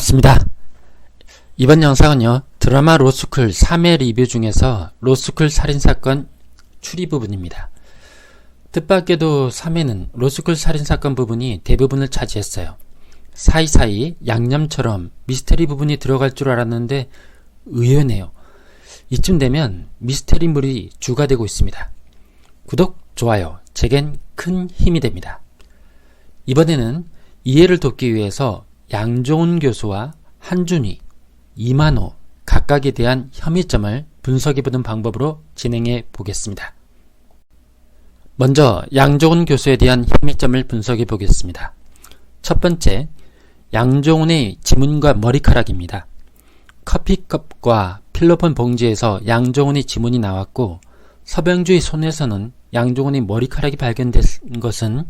반갑습니다. 이번 영상은요, 드라마 로스쿨 3회 리뷰 중에서 로스쿨 살인사건 추리 부분입니다. 뜻밖에도 3회는 로스쿨 살인사건 부분이 대부분을 차지했어요. 사이사이 양념처럼 미스테리 부분이 들어갈 줄 알았는데 의외네요. 이쯤 되면 미스테리물이 주가 되고 있습니다. 구독, 좋아요, 제겐 큰 힘이 됩니다. 이번에는 이해를 돕기 위해서 양종훈 교수와 한준희, 이만호 각각에 대한 혐의점을 분석해보는 방법으로 진행해 보겠습니다. 먼저 양종훈 교수에 대한 혐의점을 분석해 보겠습니다. 첫 번째, 양종훈의 지문과 머리카락입니다. 커피컵과 필로폰 봉지에서 양종훈의 지문이 나왔고, 서병주의 손에서는 양종훈의 머리카락이 발견된 것은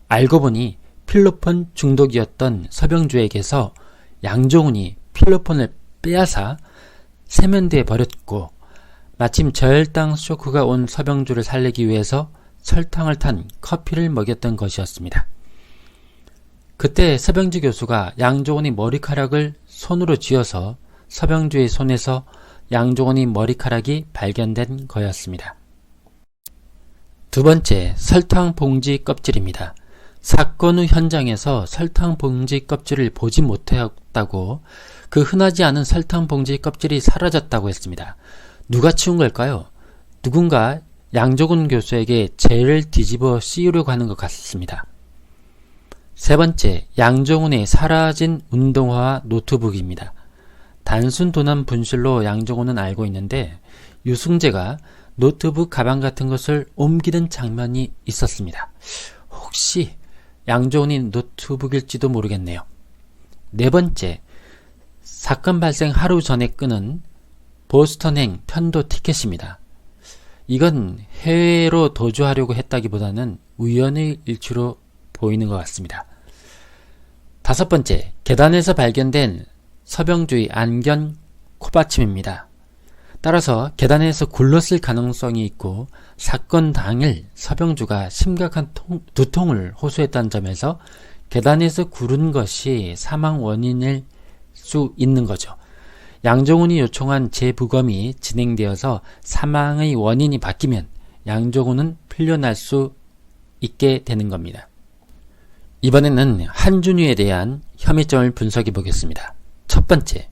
알고 보니 필로폰 중독이었던 서병주에게서 양종훈이 필로폰을 빼앗아 세면대에 버렸고, 마침 저혈당 쇼크가 온 서병주를 살리기 위해서 설탕을 탄 커피를 먹였던 것이었습니다. 그때 서병주 교수가 양종훈의 머리카락을 손으로 쥐어서 서병주의 손에서 양종훈의 머리카락이 발견된 거였습니다. 두 번째, 설탕 봉지 껍질입니다. 사건 후 현장에서 설탕 봉지 껍질을 보지 못했다고, 그 흔하지 않은 설탕 봉지 껍질이 사라졌다고 했습니다. 누가 치운 걸까요? 누군가 양종훈 교수에게 죄를 뒤집어 씌우려고 하는 것 같습니다. 세 번째, 양종훈의 사라진 운동화와 노트북입니다. 단순 도난 분실로 양종훈은 알고 있는데, 유승재가 노트북 가방 같은 것을 옮기는 장면이 있었습니다. 혹시 양종훈이 노트북일지도 모르겠네요. 네 번째, 사건 발생 하루 전에 끊은 보스턴행 편도 티켓입니다. 이건 해외로 도주하려고 했다기보다는 우연의 일치로 보이는 것 같습니다. 다섯 번째, 계단에서 발견된 서병주의 안경 코받침입니다. 따라서 계단에서 굴렀을 가능성이 있고, 사건 당일 서병주가 심각한 두통을 호소했다는 점에서 계단에서 구른 것이 사망 원인일 수 있는 거죠. 양종훈이 요청한 재부검이 진행되어서 사망의 원인이 바뀌면 양종훈은 풀려날 수 있게 되는 겁니다. 이번에는 한준희에 대한 혐의점을 분석해 보겠습니다. 첫 번째,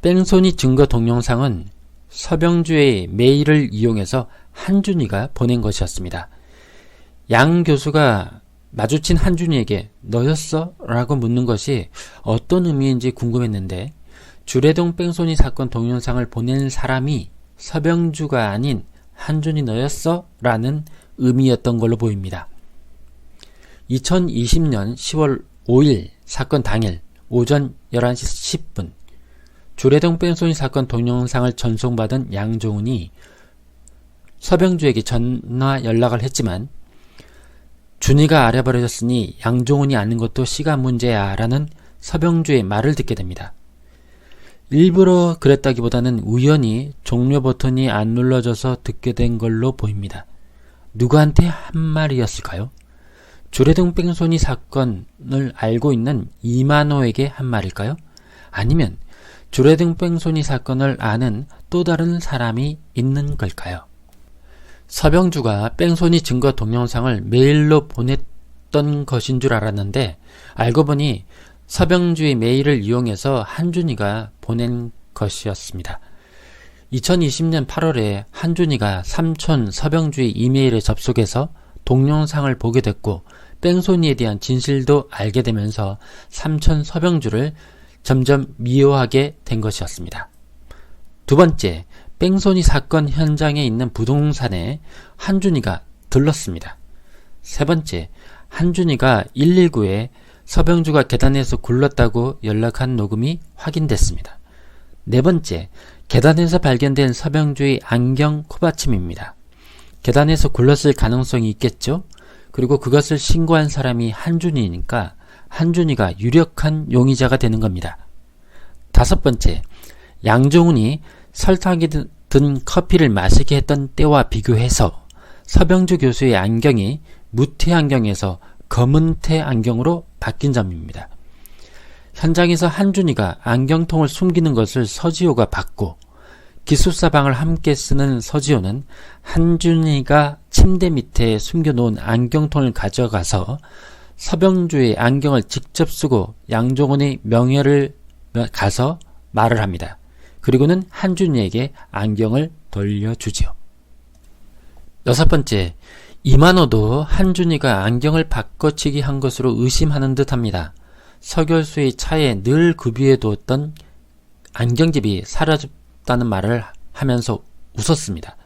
뺑소니 증거 동영상은 서병주의 메일을 이용해서 한준희가 보낸 것이었습니다. 양 교수가 마주친 한준희에게 너였어? 라고 묻는 것이 어떤 의미인지 궁금했는데, 주례동 뺑소니 사건 동영상을 보낸 사람이 서병주가 아닌 한준희 너였어? 라는 의미였던 걸로 보입니다. 2020년 10월 5일 사건 당일 오전 11시 10분 주례동 뺑소니 사건 동영상을 전송받은 양종훈이 서병주에게 전화 연락을 했지만, 준희가 알아버려졌으니 양종훈이 아는 것도 시간 문제야 라는 서병주의 말을 듣게 됩니다. 일부러 그랬다기보다는 우연히 종료 버튼이 안 눌러져서 듣게 된 걸로 보입니다. 누구한테 한 말이었을까요? 주례동 뺑소니 사건을 알고 있는 이만호에게 한 말일까요? 아니면 주례동 뺑소니 사건을 아는 또 다른 사람이 있는 걸까요? 서병주가 뺑소니 증거 동영상을 메일로 보냈던 것인 줄 알았는데, 알고 보니 서병주의 메일을 이용해서 한준희가 보낸 것이었습니다. 2020년 8월에 한준희가 삼촌 서병주의 이메일에 접속해서 동영상을 보게 됐고, 뺑소니에 대한 진실도 알게 되면서 삼촌 서병주를 점점 미워하게 된 것이었습니다. 두 번째, 뺑소니 사건 현장에 있는 부동산에 한준희가 들렀습니다. 세 번째, 한준희가 119에 서병주가 계단에서 굴렀다고 연락한 녹음이 확인됐습니다. 네 번째, 계단에서 발견된 서병주의 안경 코받침입니다. 계단에서 굴렀을 가능성이 있겠죠? 그리고 그것을 신고한 사람이 한준희니까 한준희가 유력한 용의자가 되는 겁니다. 다섯 번째, 양종훈이 설탕이 든 커피를 마시게 했던 때와 비교해서 서병주 교수의 안경이 무태 안경에서 검은태 안경으로 바뀐 점입니다. 현장에서 한준이가 안경통을 숨기는 것을 서지호가 봤고 기숙사방을 함께 쓰는 서지호는 한준이가 침대 밑에 숨겨놓은 안경통을 가져가서 서병주의 안경을 직접 쓰고 양종훈의 명예를 가서 말을 합니다. 그리고는 한준이에게 안경을 돌려주지요. 6번째, 이만호도 한준이가 안경을 바꿔치기 한 것으로 의심하는 듯 합니다. 서 교수의 차에 늘 구비해 두었던 안경집이 사라졌다는 말을 하면서 웃었습니다.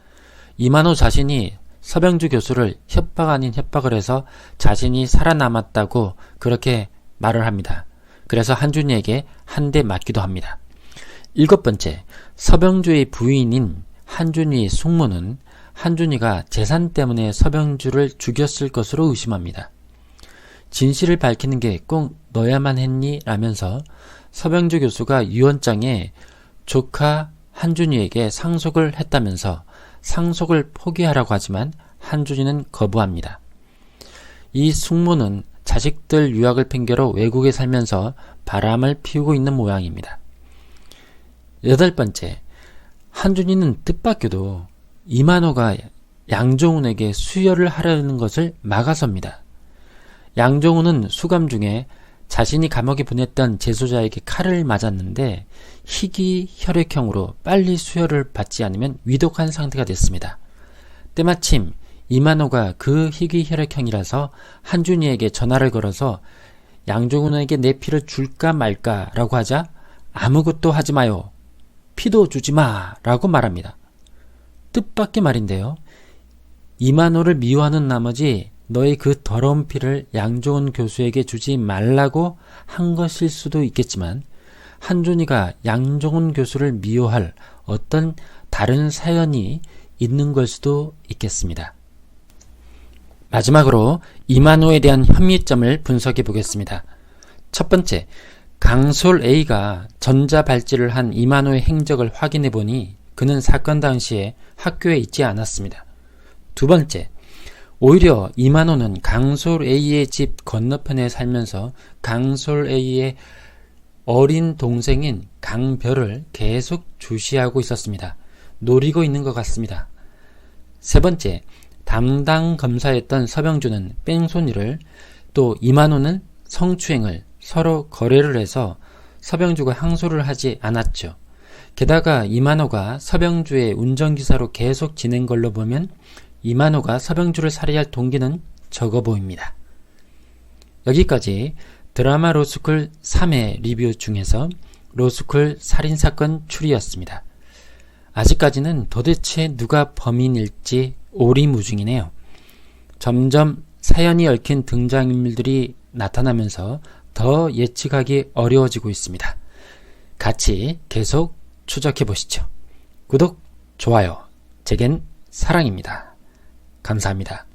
이만호 자신이 서병주 교수를 협박 아닌 협박을 해서 자신이 살아남았다고 그렇게 말을 합니다. 그래서 한준이에게 한 대 맞기도 합니다. 7번째, 서병주의 부인인 한준이의 숙모는 한준이가 재산 때문에 서병주를 죽였을 것으로 의심합니다. 진실을 밝히는 게 꼭 너야만 했니? 라면서 서병주 교수가 유언장에 조카 한준이에게 상속을 했다면서 상속을 포기하라고 하지만 한준이는 거부합니다. 이 숙모는 자식들 유학을 핑계로 외국에 살면서 바람을 피우고 있는 모양입니다. 8번째, 한준이는 뜻밖에도 이만호가 양종훈에게 수혈을 하려는 것을 막아섭니다. 양종훈은 수감 중에 자신이 감옥에 보냈던 재소자에게 칼을 맞았는데 희귀 혈액형으로 빨리 수혈을 받지 않으면 위독한 상태가 됐습니다. 때마침 이만호가 그 희귀 혈액형이라서 한준이에게 전화를 걸어서 양종훈에게 내 피를 줄까 말까 라고 하자 아무것도 하지 마요. 피도 주지 마 라고 말합니다. 뜻밖의 말인데요. 이만호를 미워하는 나머지 너의 그 더러운 피를 양종훈 교수에게 주지 말라고 한 것일 수도 있겠지만 한준이가 양종훈 교수를 미워할 어떤 다른 사연이 있는 걸 수도 있겠습니다. 마지막으로 이만호에 대한 혐의점을 분석해 보겠습니다. 첫 번째, 강솔 A가 전자발찌를 한 이만호의 행적을 확인해 보니 그는 사건 당시에 학교에 있지 않았습니다. 두 번째, 오히려 이만호는 강솔 A의 집 건너편에 살면서 강솔 A의 어린 동생인 강별을 계속 주시하고 있었습니다. 노리고 있는 것 같습니다. 세 번째, 담당 검사였던 서병주는 뺑소니를, 또 이만호는 성추행을 서로 거래를 해서 서병주가 항소를 하지 않았죠. 게다가 이만호가 서병주의 운전기사로 계속 지낸 걸로 보면 이만호가 서병주를 살해할 동기는 적어 보입니다. 여기까지 드라마 로스쿨 3회 리뷰 중에서 로스쿨 살인사건 추리였습니다. 아직까지는 도대체 누가 범인일지 오리무중이네요. 점점 사연이 얽힌 등장인물들이 나타나면서 더 예측하기 어려워지고 있습니다. 같이 계속 추적해보시죠. 구독, 좋아요, 제겐 사랑입니다. 감사합니다.